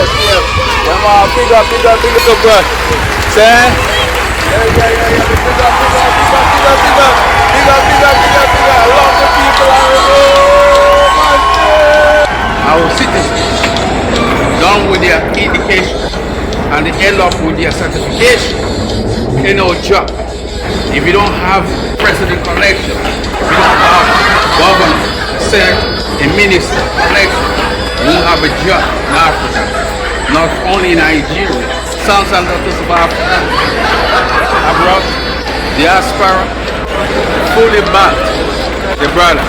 yes. Come on, big up, bro. Say? Yeah. Big up. Love the people. Our citizens, done with their education and they end up with their certification, job. If you don't have president connection, if you don't have governor, senator, a minister connection, you won't have a job in Africa. Not only in Nigeria, sons and daughters of Africa, abroad, diaspora, fully backed the brother,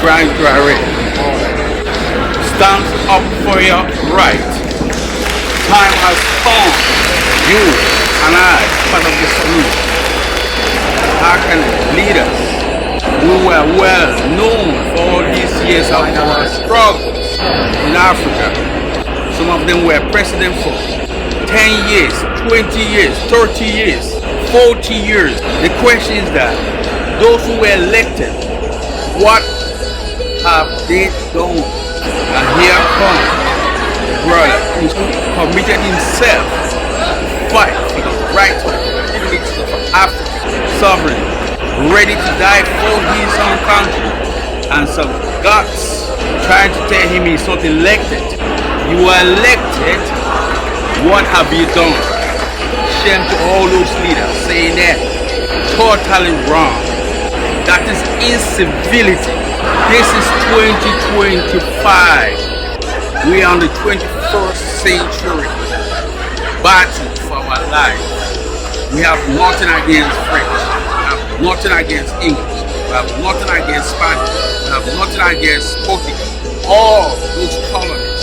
Brian Traore. Stand up for your right. Time has come. You and I, part of the solution. African leaders who were well known for all these years of our struggles in Africa. Some of them were president for 10 years, 20 years, 30 years, 40 years. The question is that those who were elected, what have they done? And here comes the brother who committed himself to fight for the right of Africa, sovereign, ready to die for his own country, and some guts trying to tell him he's not elected. You are elected, what have you done? Shame to all those leaders saying that. Totally wrong. That is incivility. This is 2025. We are on the 21st century. Battle for our lives. We have nothing against French. We have nothing against English. We have nothing against Spanish. We have nothing against Portuguese. All those colonies,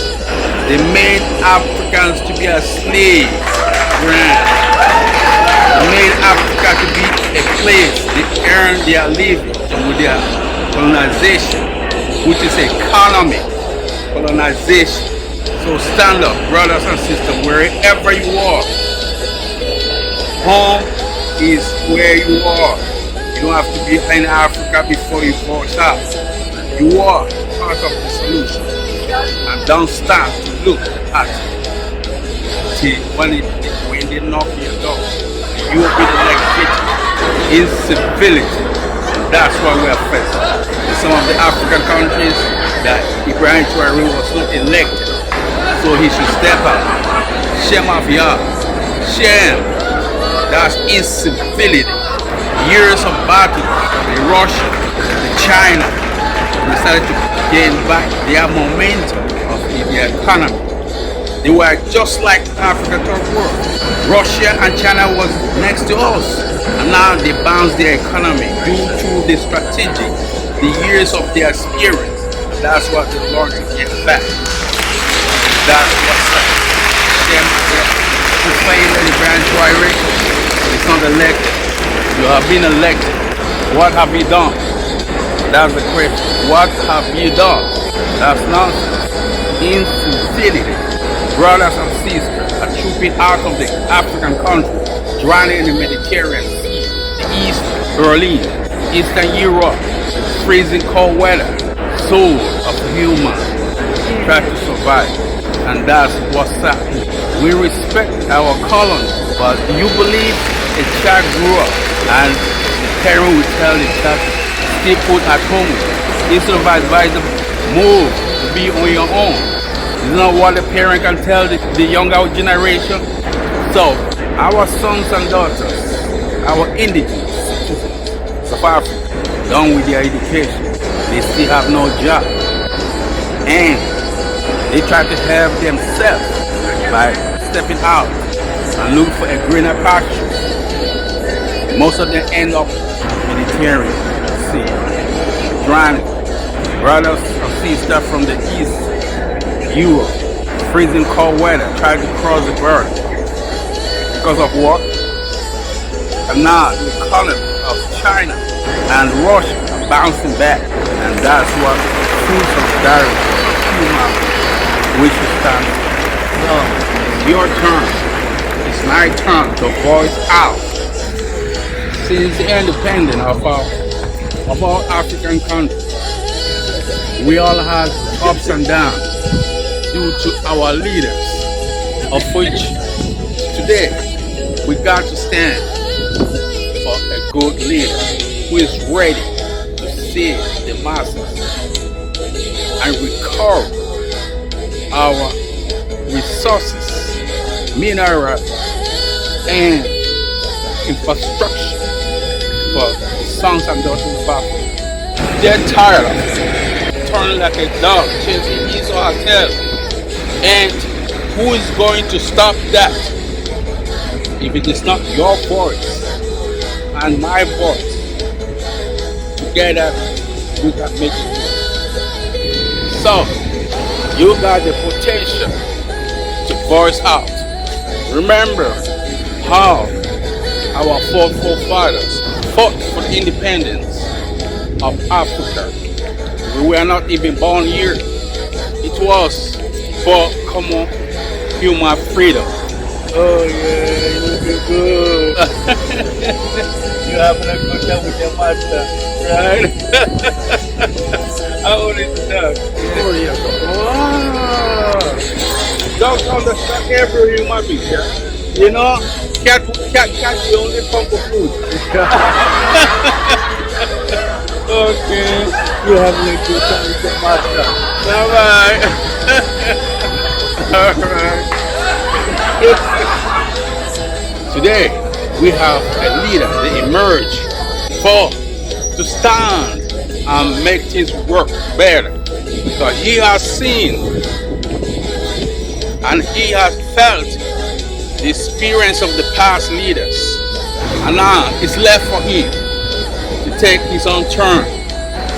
they made Africans to be a slave brand. They made Africa to be a place they earn their living with their colonization, which is economic colonization. So stand up, brothers and sisters, wherever you are. Home is where you are. You don't have to be in Africa before you voice out. You are part of the solution. And don't stop to look at it when they knock your door. You will be the next victim. Incivility. That's why we are facing. In some of the African countries that Ibrahim Traore was not elected. So he should step out. Shame of y'all. Shame. That's incivility. Years of battle. The Russia, the China, decided to gain back their momentum of their economy. They were just like Africa third world. Russia and China was next to us. And now they bounced their economy due to the strategic, the years of their experience. That's what they learned to get back. That's what's up. To saying that Ibrahim Traore is not elected. You have been elected. What have you done? That's the question. What have you done? That's nonsense. Incivility. Brothers and sisters are trooping out of the African country, drowning in the Mediterranean Sea, the East, Berlin, Eastern Europe, freezing cold weather, soul of human, try to survive. And that's what's happening. We respect our colonies, but do you believe a child grew up and the parent will tell the child to stay put at home instead of advise them move to be on your own? Isn't that what the parent can tell the younger generation? So our sons and daughters, our indigenous citizens of Africa, done with their education, they still have no job, and they try to help themselves by stepping out and look for a greener pasture. Most of them end up in the Mediterranean Sea, drowning. Brothers and sisters from the East, Europe, freezing cold weather, trying to cross the border. Because of what? And now the economy of China and Russia are bouncing back. And that's what food solidarity of human we should stand. So it's your turn. It's my turn to voice out. Since the independence of all African countries, we all had ups and downs due to our leaders of which today we got to stand for a good leader who is ready to save the masses and recover our resources, mineral and infrastructure for the sons and daughters of Africa. They're tired of it, turning like a dog chasing his or her tail. And who is going to stop that? If it is not your voice and my voice, together we can make it. So, you got the potential to voice out. Remember how our forefathers fought for the independence of Africa. We were not even born here. It was for common human freedom. Oh yeah, you look good. You're having a good time with your master, right? How old is the dog? 4 years old. Wow. Dogs understand every human being. Yeah? You know, cat will only come for food. Okay, you're having a good time with your master. All right. All right. Today we have a leader that emerged to stand and make things work better. Because he has seen and he has felt the experience of the past leaders. And now it's left for him to take his own turn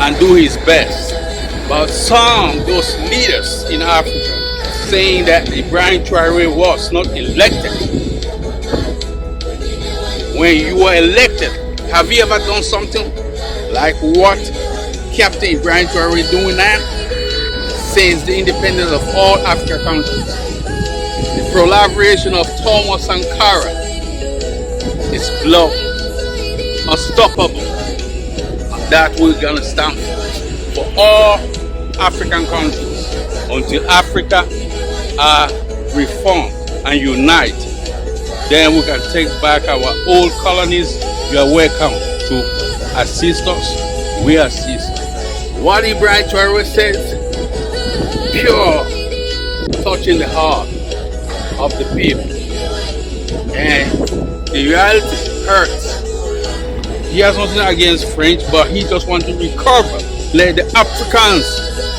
and do his best. But those leaders in Africa saying that Ibrahim Traoré was not elected. When you were elected, have you ever done something like what Captain Ibrahim Traoré doing now? Since the independence of all African countries, the proliferation of Thomas Sankara is global, unstoppable. That we're gonna stand for all African countries until Africa are reformed and unite. Then we can take back our old colonies. You are welcome to assist us. We assist. What Ibrahim Traoré says, pure, touching the heart of the people. And the reality hurts. He has nothing against French, but he just wants to recover. Let the Africans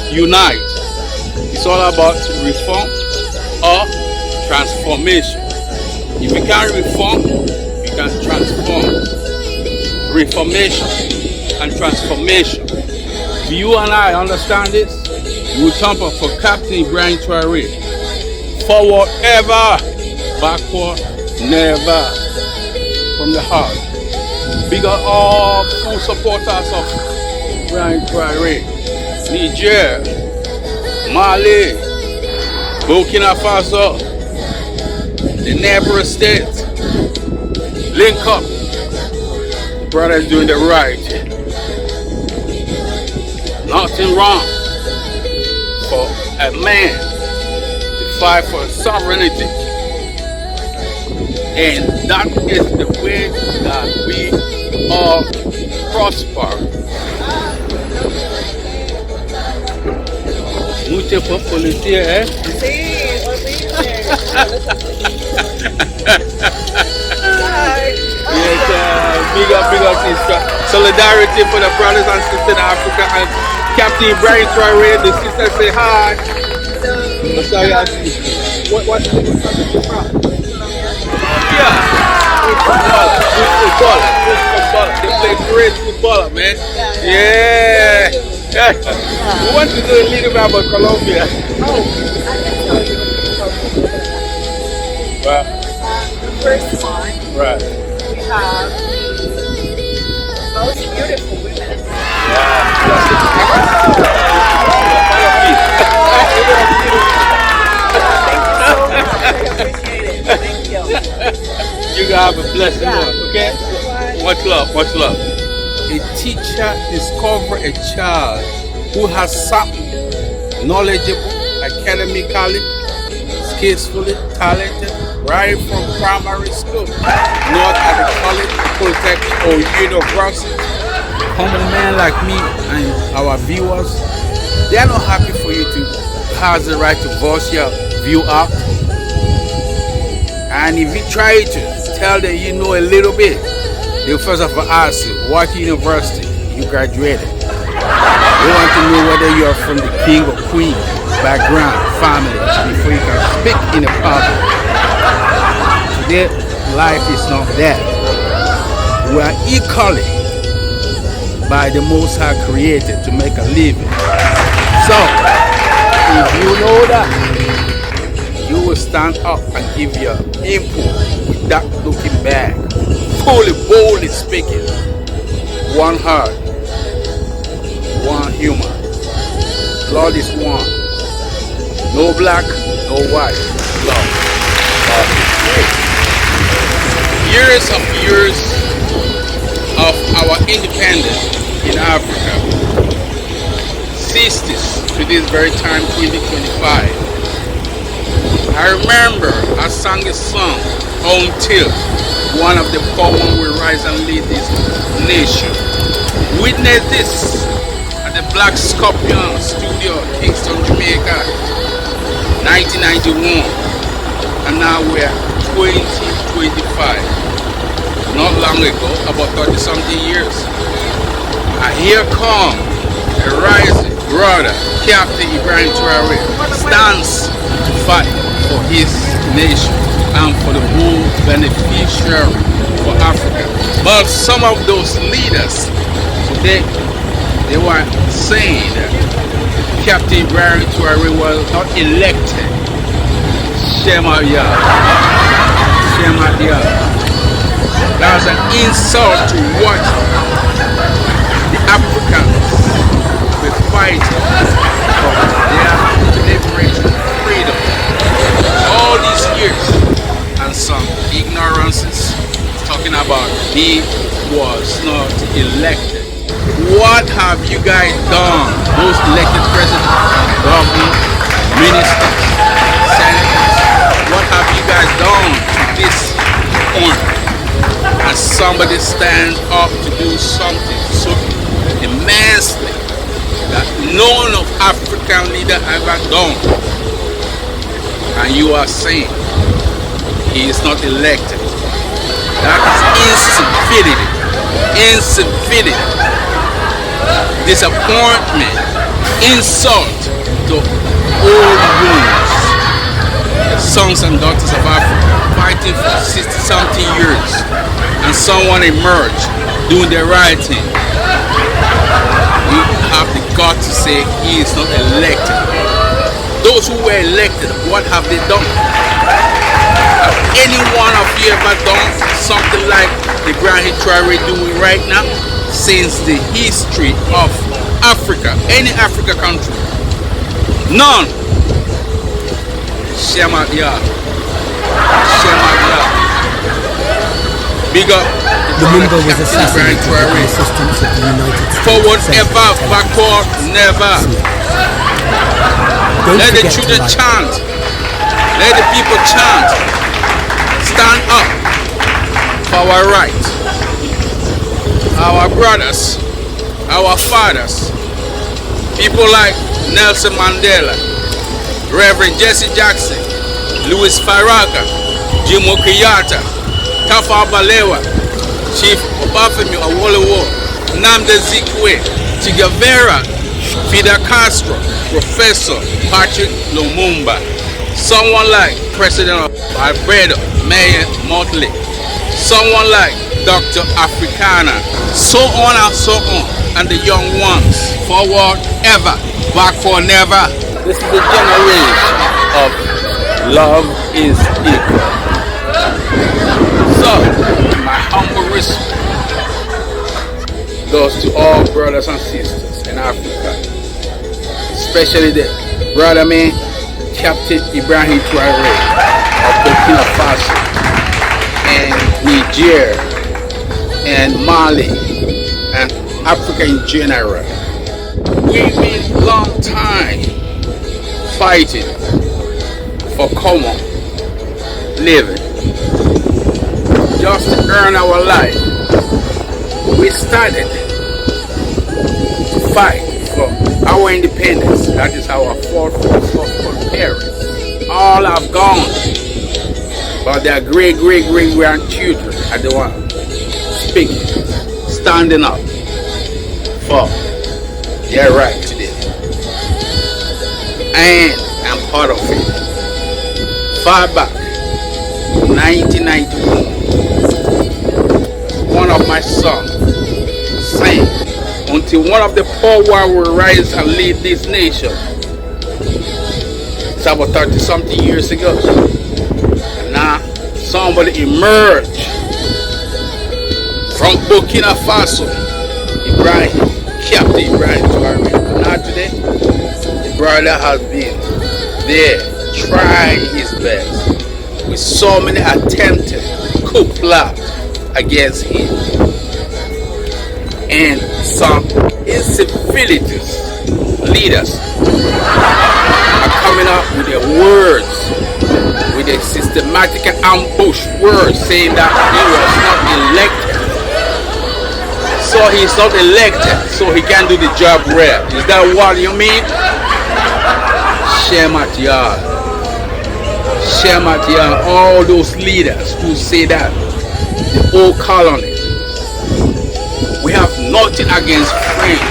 unite. It's all about reform or transformation. If you can't reform, you can transform. Reformation and transformation. Do you and I understand this? We will jump up for Captain Ibrahim Traoré. Forward ever, backward never. From the heart. Big up all full supporters of Ibrahim Traoré. Niger, Mali, Burkina Faso, the neighboring states. Link up. The brothers doing the right. Nothing wrong for a man to fight for sovereignty. And that is the way that we all prosper. Mucho por policía, ¿eh? Sí, horrible. Yes, big up, sister. Solidarity for the brothers and sisters in Africa. And Captain Ibrahim Traoré, the sister say hi. I'm sorry, I see. What's the from? Yeah. Footballer. They play great footballer, man. Yeah. We want to do a little bit about Colombia. Oh, I can tell you Well, the first one, right. we have the most beautiful women. Thank you so much. I appreciate it. Thank you. You gotta have a blessed one, okay? Much love. Much love. A teacher discovers a child who has something knowledgeable, academically, peacefully talented, right from primary school, not at the college, polytechnic, or university. Common men like me and our viewers, they are not happy for you to have the right to voice your view out. And if you try to tell them you know a little bit, they'll first of all ask you what university you graduated. They want to know whether you are from the king or queen background, family, before you can speak in the public. Today, life is not that. We are equally by the Most High created to make a living. So, if you know that, you will stand up and give your input without looking back, fully, boldly speaking. One heart, one human. Lord is one. No black, no white. Love. God is great. Years of our independence in Africa, 60s to this very time, 2025. I remember I sang a song until one of the poor ones will rise and lead this nation. Witness this at the Black Scorpion Studio, Kingston, Jamaica, 1991. And now we're 2025. Not long ago, about 30-something years. And here come a rising brother, Captain Ibrahim Traore, stands to fight for his nation and for the whole beneficiary for Africa. But some of those leaders today, they were saying that Captain Ibrahim Traore was not elected. Shema Yah. Shema Yah. That's an insult to what the Africans were fighting for their liberation, freedom. All these years, and some ignorances talking about he was not elected. What have you guys done? Those elected presidents, governors, ministers, senators, what have you guys done to this point? And somebody stand up to do something so immensely that none of African leader ever done. And you are saying he is not elected. That is incivility. Incivility. Disappointment. Insult to all wounds. The sons and daughters of Africa fighting for 60-something years, and someone emerged doing the right thing. You have the gut to say he is not elected. Those who were elected, what have they done? Have any one of you ever done something like Ibrahim Traore doing right now? Since the history of Africa, any Africa country, none. Shema Yah. Shema Yah. Big up the member was assassinated with the assistance of the United States. Forward ever, backward never. Let the children chant. Let the people chant. Stand up for our right. Our brothers, our fathers, people like Nelson Mandela, Reverend Jesse Jackson, Louis Farrakha, Jomo Kenyatta, Tafawa Balewa, Chief Obafemi Awolowo, Nnamdi Azikiwe, Che Guevara, Fidel Castro, Professor Patrick Lumumba, someone like President of Barbados, Mayor Motley, someone like Dr. Africana, so on and so on, and the young ones, forward ever, backward never. This is a generation of love is equal. So, my humble respect goes to all brothers and sisters in Africa, especially the brother man, Captain Ibrahim Traore of Burkina Faso, and Niger, and Mali, and Africa in general. We've been long time fighting for common living, just to earn our life. We started to fight for our independence. That is our parents. All have gone, but their great grandchildren are the ones speaking, standing up for their right today. And I'm part of it. Far back, 1991, one of my sons sang, "Until one of the poor will rise and lead this nation." It's about 30-something years ago. And now somebody emerged from Burkina Faso, Captain Ibrahim Traoré. Now today, the brother has been there trying his best with so many attempted coup plots against him, and some Incivility Leaders are coming up with their words, with a systematic ambush words, saying that he was not elected. So he's not elected, so he can't do the job well. Is that what you mean? Shame at y'all. Shame at y'all, all those leaders who say that the old colony. We have nothing against French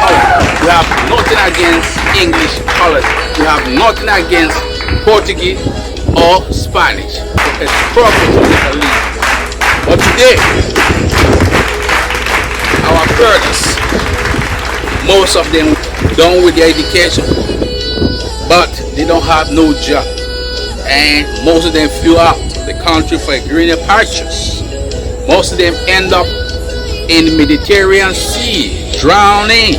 colony. We have nothing against English colony. We have nothing against Portuguese or Spanish. It's proper to leave. But today, our brothers, most of them done with their education, but they don't have no job, and most of them flew out of the country for greener pastures. Most of them end up in the Mediterranean Sea, drowning.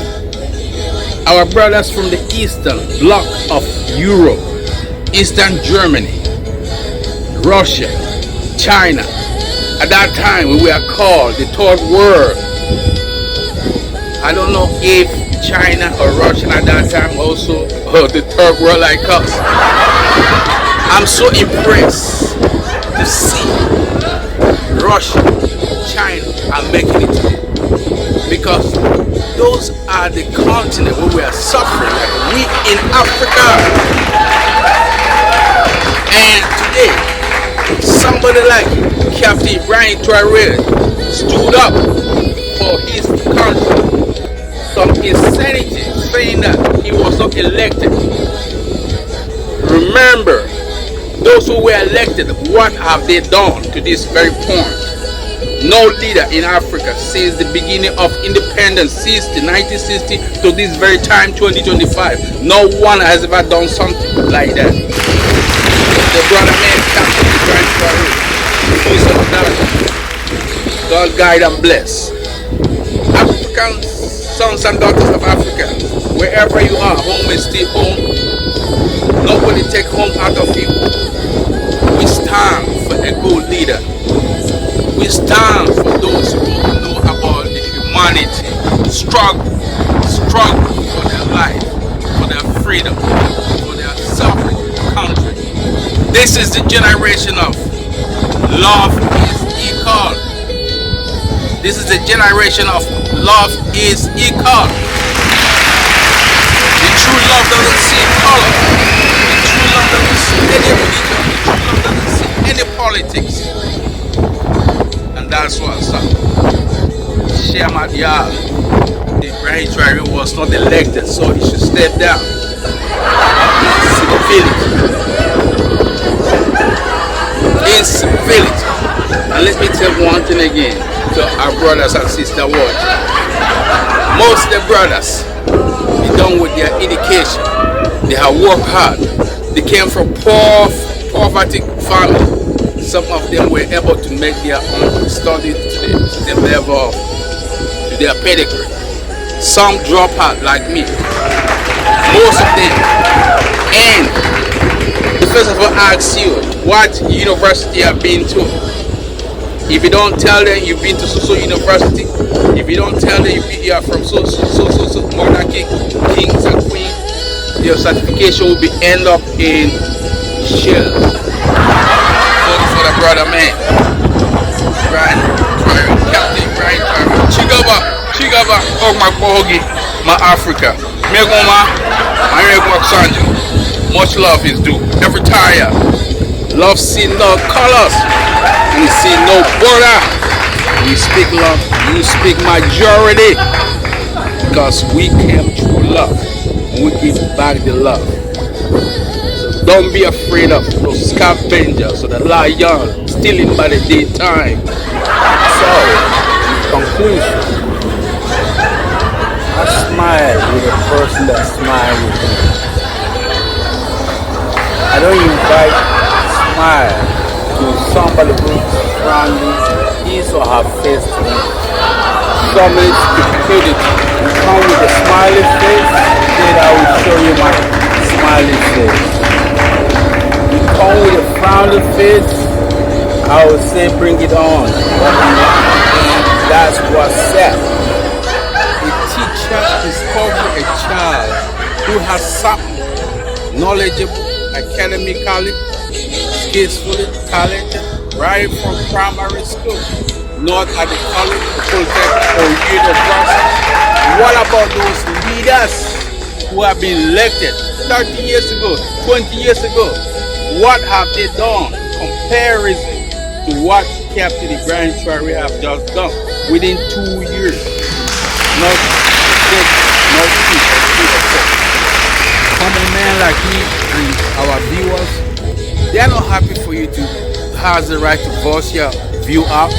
Our brothers from the eastern bloc of Europe, Eastern Germany, Russia, China. At that time, we were called the third world. I don't know if China or Russia at that time also the third world like us. I'm so impressed to see Russia, China are making it today, because those are the continent where we are suffering, like we in Africa. And today, somebody like Captain Ibrahim Traoré stood up for his country. Some insanity saying that he was not elected. Remember, those who were elected, what have they done to this very point? No leader in Africa since the beginning of independence, since the 1960 to this very time, 2025, no one has ever done something like that. The brother man, Captain Ibrahim Traoré, God guide and bless. African sons and daughters of Africa, wherever you are, home is still home. Nobody take home out of you. We stand for a good leader. We stand for those who know about the humanity, struggle for their life, for their freedom, for their sovereign country. This is the generation of love is equal. This is the generation of love is equal. The true love doesn't see color. The true love doesn't see any religion. The true love doesn't see any politics. And that's what's up. Shema Dial. Ibrahim Traoré was not elected, so he should step down. Incivility. And let me tell one thing again to our brothers and sisters watching. Most of the brothers, they done with their education. They have worked hard. They came from poverty family. Some of them were able to make their own study to the level of to their pedigree. Some drop out like me. Most of them. And first of all, I ask you, what university you have been to? If you don't tell them you've been to so university, if you don't tell them you are from so monarchy, kings and queens, your certification will be end up in shells. For the brother man. Brian, Captain Brian, Chigaba, oh my bogi, my Africa. Megoma, much love is due. Every tire. Love see no colors. We see no border. We speak love. You speak majority. Because we came through love. And we give back the love. So don't be afraid of those scavengers or the lion stealing by the daytime. So, in conclusion, I smile with a person that smiles with me. I don't invite smile to somebody who's frowning his or her face to me. Somebody stupidity. You come with a smiley face, then I will show you my smiley face. You come with a frowning face, I will say bring it on. That's what's said. A teacher discovers a child who has something knowledgeable, academically, skillfully, talented, right from primary school, not at the college, polytechnic, or university. What about those leaders who have been elected 30 years ago, 20 years ago? What have they done? Comparison to what Captain the Grand Trail have just done within 2 years. Not 6, not 2, common man like me and our viewers, they are not happy for you to have the right to voice your view out.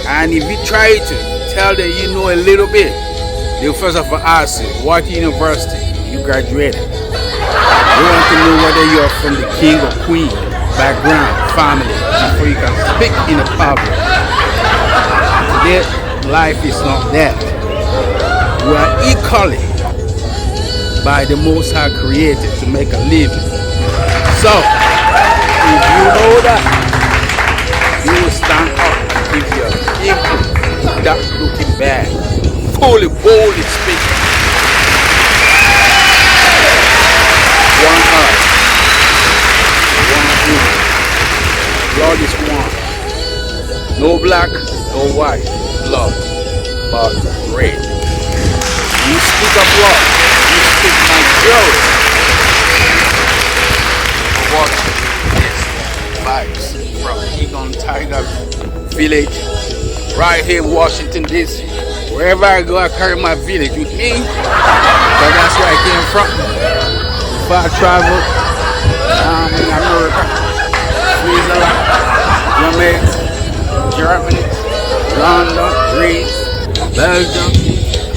And if you try to tell them you know a little bit, they'll first of all ask you what university you graduated. They want to know whether you're from the king or queen background, family, before you can speak in the public. Today, life is not that. We are equally by the Most High created to make a living. So, if you know that, you will stand up and give your input without looking back. Fully, boldly speaking. One heart. One group. Lord is one. No black, no white. Love, but red. You speak of love. You speak majority. Watch this vibes from Egon Tiger Village, right here in Washington DC. Wherever I go, I carry my village with me, because that's where I came from. Before I traveled in America, Switzerland, Jamaica, Germany, London, Greece, Belgium,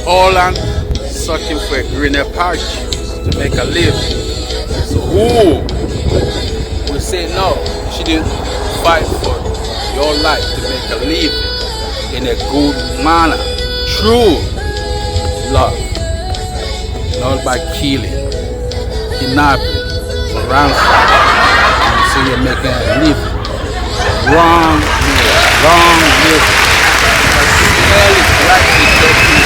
Holland, searching for a greener pasture to make a living. So who will say no? She didn't fight for your life to make a living in a good manner. True love, not by killing, kidnapping, for ransom. So you're making a living. Wrong living. But smell is like the dirty.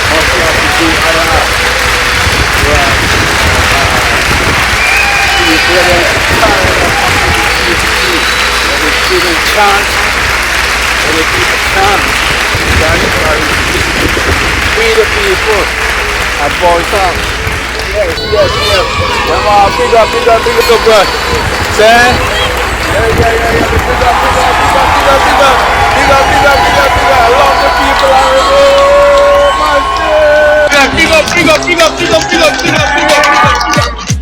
What you have to do other chance, we the people are voice up. Yes. Come on, big up, bro. Say, yeah. Big up. I love the people. Big up.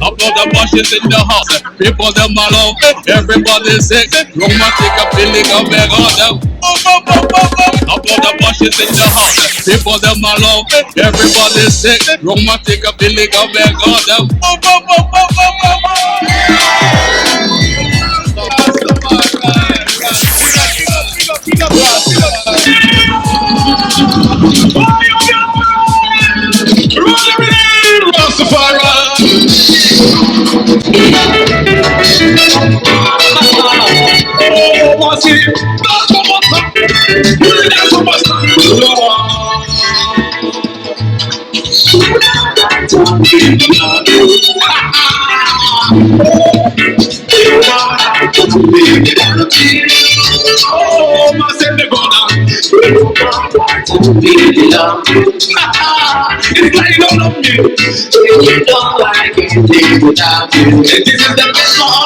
Upload the bushes in the house, people them alone, everybody sick, romantic a feeling of their God. Upload the bushes in the house, people them alone, everybody sick, romantic a feeling of their God. Oh, my send the brother. It's like you don't love me. You know I can't live without you. This is the best song.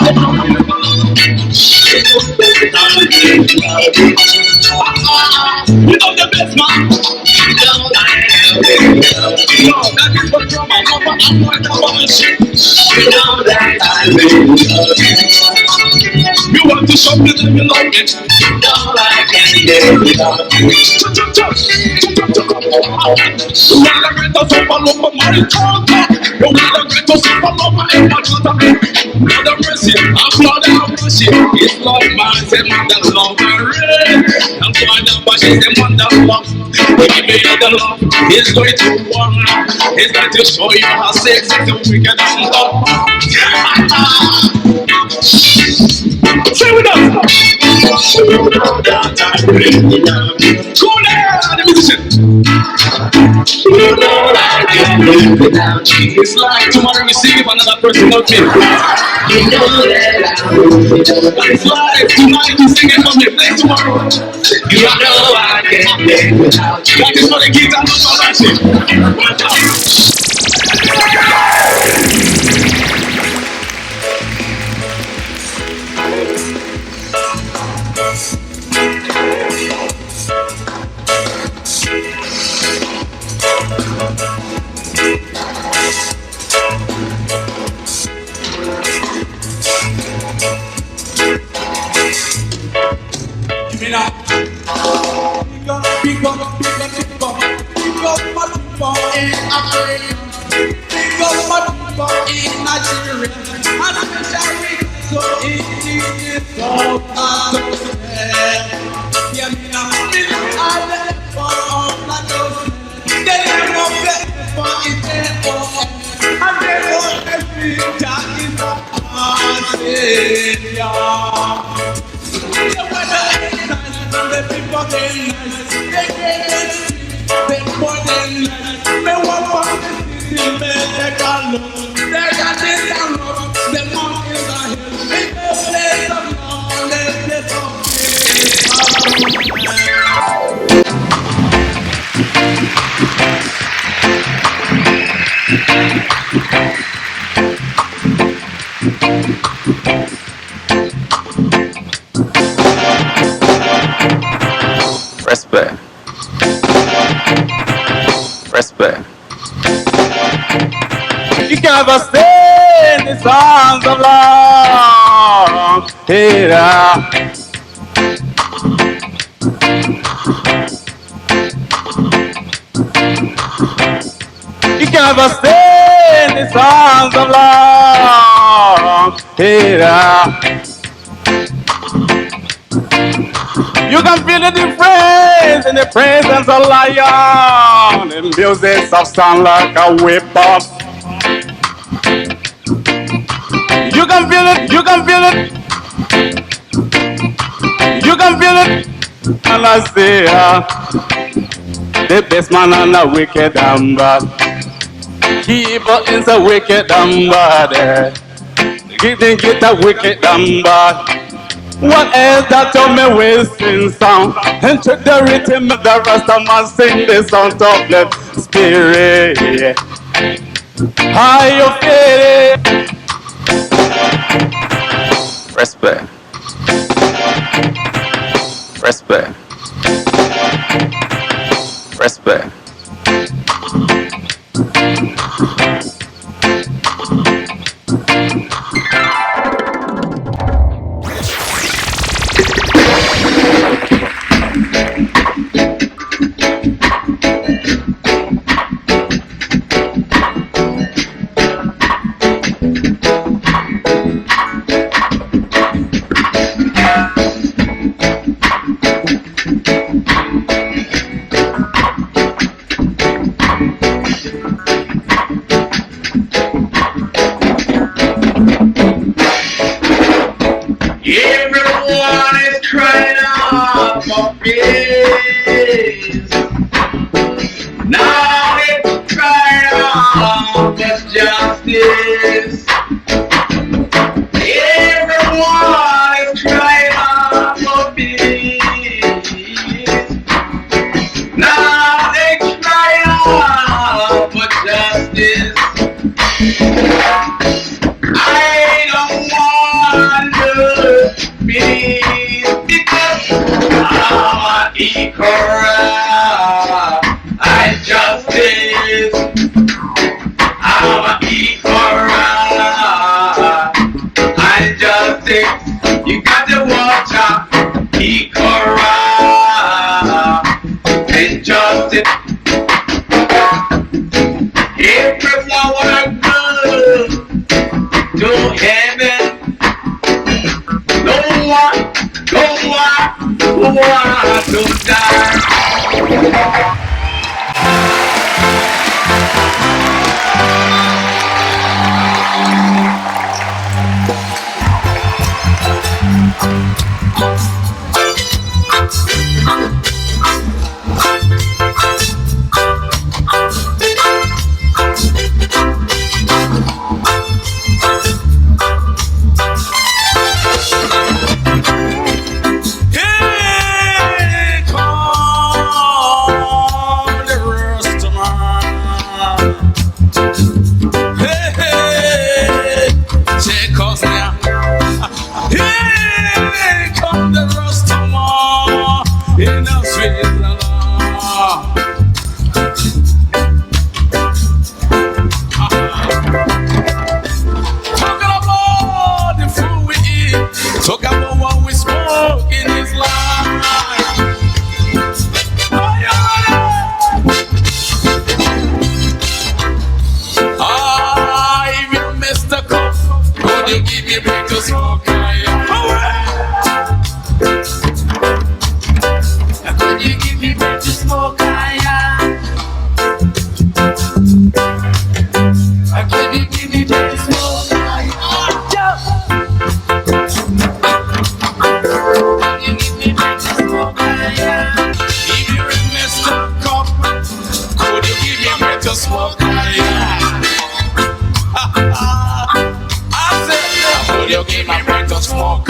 You know the best man. You know I am. You know that is what from my mama. I'm going to worship. You know that I will love you. You want to show me that you love me. You know I can't live without you. You want to get us up all over my culture. You want to get us up all over my culture. Lord of mercy, Lord of mercy. It's Lord mercy, mother love and rain. And Lord of mercy, the mother love. Give me the love. He's going to warn you. He's going to show you how sex is the wicked and love. Say with us. You know that I really love you. Cool there, the musician. You know that I can't live without you. It's like tomorrow we see another person out here. You know that I really love you. It's like tonight you sing it for me. Play tomorrow. You know I can't live without you. That is for the guitar, not for that shit. Give me that. Pick up my people in Africa. Pick up my people in Nigeria. And I'm sharing so easy so yeah, me now. Me I let for all that goes. They never get for it and they want every jack in the the people they nice, they more than nice. They want for the city, they take a look. They got this down road, they want in the hill. They go play some long, they play some Respect. Respect. You can never stay in the songs of love. Hey, you can never stay in the songs of love. Hey, you can feel the difference in the presence of lion. The music of sound like a whip-up. You can feel it, you can feel it. You can feel it. And I say, the best man and the wicked and bad. Keeper is a wicked and bad. Get a wicked and bad. What else that you me will sing song? And check the rhythm of the rest of man sing this song to the spirit. How you feel it? Respect. Respect. Respect. Everyone is crying out for praise. Now it's crying out get justice. Everyone is crying out for peace. Now they cry out for justice. I don't want to be because I'm an equal and justice. I'm an equal and justice. You got to watch out, equal and justice. Everyone wanna go to heaven. No one to die. Talk about what we spoke in his life. If you missed the cup, could you give me a break to smoke? Could you give me a break to smoke? Could you give me a break to smoke? Smoke, I said, would you give me break to smoke?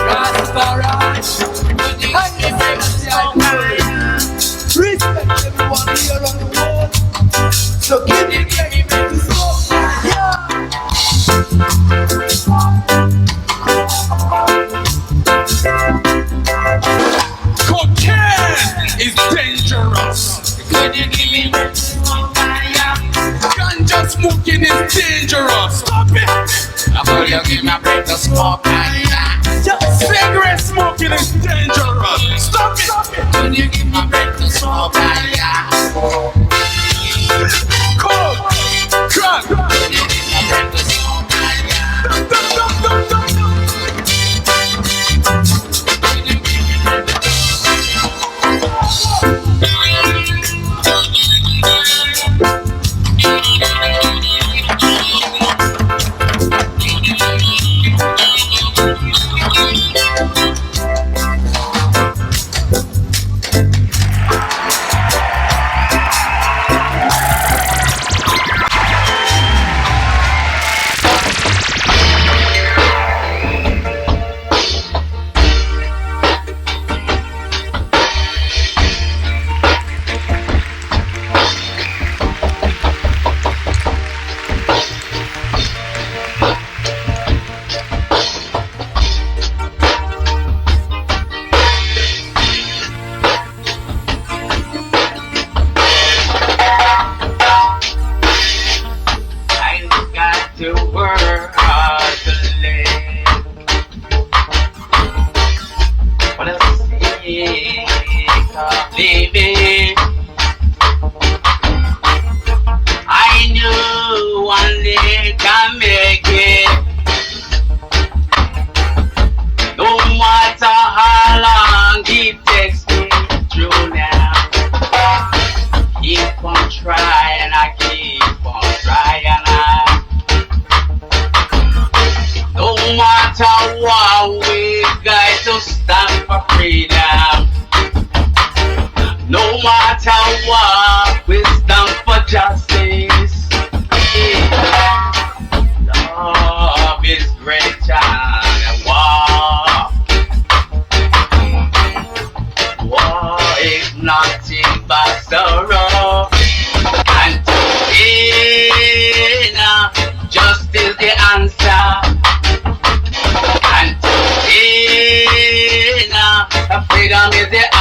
Rastafari, would you give me break to smoke? Respect everyone here on the world, so give me break to smoke. Cocaine is dangerous. Could you give me break to smoke? Ganja smoking is dangerous. Stop it. Could you give me a break to smoke? Cigarette smoking is dangerous. Stop it. Could you give me a break to smoke? Coke, crack. Could you give me a break to smoke? Baby, I knew one day can make it. No matter how long it takes me through now. Keep on trying, I keep on trying. No matter what, we got to stand for freedom. No matter what, we stand for justice. Love is greater than war. War is nothing but sorrow. And today, justice the answer. And today, freedom is the